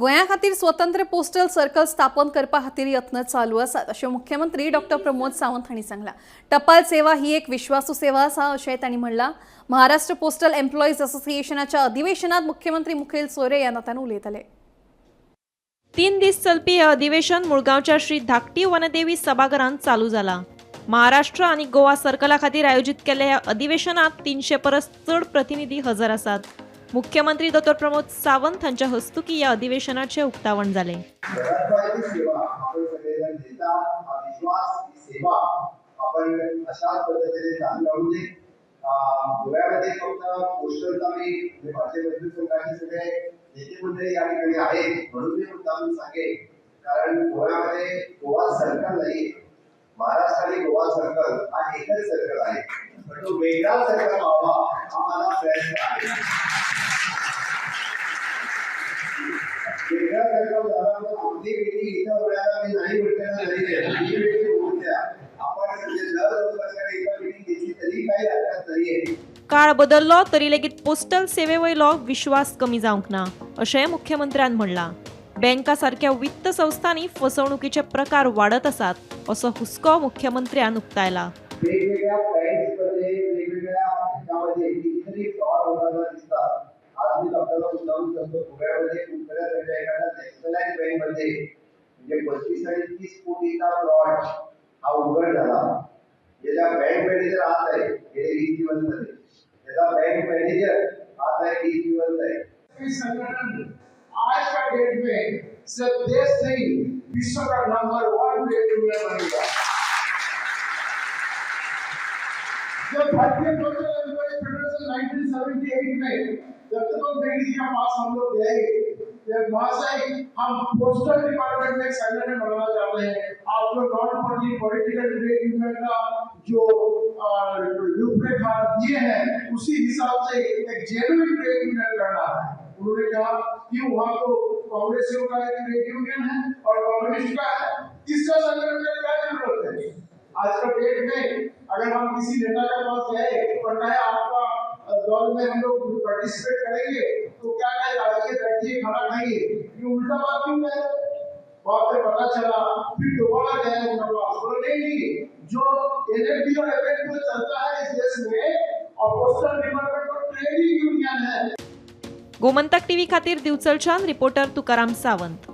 गोंया खातीर स्वतंत्र पोस्टल सर्कल स्थापन करपा खातीर यत्न चालू आसात अशें मुख्यमंत्री डॉक्टर प्रमोद सावंत हांणी सांगलां। टपाल सेवा ही एक विश्वासू सेवा आसा अशेंय तांणी म्हणलां। महाराष्ट्र पोस्टल एम्प्लॉईज असोसिएशनाच्या अधिवेशनात मुख्यमंत्री मुखेल सोयरे ह्या नात्यान उलयताले। 3 दीस चलपी हे अधिवेशन मुळगांवच्या श्री धाकटी वनदेवी सभाघरांत चालू जाला। महाराष्ट्र आणि गोवा सर्कला खातीर आयोजित केल्ल्या ह्या अधिवेशनात 300 परस चड प्रतिनिधी हजर आसात। मुख्यमंत्री डॉ प्रमोद सावंत हांच्या हस्तुकी या अधिवेशनाचे उक्तावण जाले। गोव्यामध्ये फक्त पोस्टलचा मी भारतीय मजदूर संघाचे सगळे नेते मंडळी या ठिकाणी आहेत म्हणून मी मुद्दाम सांगेन, कारण गोव्यामध्ये गोवा सर्कल नाही, महाराष्ट्र आणि गोवा सर्कल हा एकच सर्कल आहे, पण तो वेगळा सर्कल व्हावा हा माझा प्रयत्न आहे। वेगळा सर्कल झाला तर आपली पिढी इथं वळायला मी नाही म्हटलेलं नाही, ही पिढी बोलत्या आपण जर 2 वर्षांनी इथं पिढी घेतली तरी काही हरकत नाहीये। काळ बदललो तरी लेगीत पोस्टल सेवेवयलो विश्वास कमी जावंक ना अशें मुख्यमंत्र्यान म्हणलां। बँका सारख्या वित्त संस्थांनी फसवणुकीचे प्रकार वाढत आसात असो हुस्को मुख्यमंत्र्यान उक्तायला। वेगवेगळ्या बँक्समध्ये वेगवेगळ्या ह्याच्यामध्ये कितीतरी फ्रॉड होताना दिसतात। आज मी आपल्याला उदाहरण सांगतो, गोव्यामध्ये कुठल्या तरी एखाद्या नॅशनलाइज बँकमध्ये म्हणजे 35 आणि 30 कोटीचा फ्रॉड हा उघड झाला। ज्याला बँक मॅनेजर आज आहे गेले 20 दिवस झाले, त्याला बँक मॅनेजर आज आहे 20 दिवस आहे। इस संगठन आज का डेट में सिर्फ देश नहीं विश्व का नंबर 1 ट्रेड यूनियन बनेगा। जब भारतीय पोस्टल एम्प्लॉईज फेडरेशन 1978 में दत्तोपंत रेड्डी जी के पास हम लोग गए, जब वहां से हम पोस्टल डिपार्टमेंट में संगठन बनाना चाहते हैं, आप जो नॉन पॉलिटिकल ट्रेड यूनियन का जो रूपरेखा दिए हैं उसी हिसाब से एक जेन्युइन ट्रेड यूनियन करना है। उन्होंने कहा कि वहाँ तो कांग्रेसियों का एक ट्रेड यूनियन है और कम्युनिस्ट का है, तीसरा संगठन की क्या जरूरत है। आज का डेट में अगर हम किसी नेता के पास गए और कहे आपका दौर में हम लोग पार्टिसिपेट करेंगे तो क्या कहे, आइए बैठिए खाना खाइए, ये उल्टा बात क्यों कह रहे हैं। वहाँ पे पता चला, फिर दोबारा गए उनका पास, बोले नहीं, जो एनएफडी और एफएनडी चलता है इस देश में और पोस्टल डिपार्टमेंट और ट्रेड यूनियन है। गोमंतक टीव्ही खातीर दिवचलच्यान रिपोर्टर तुकाराम सावंत।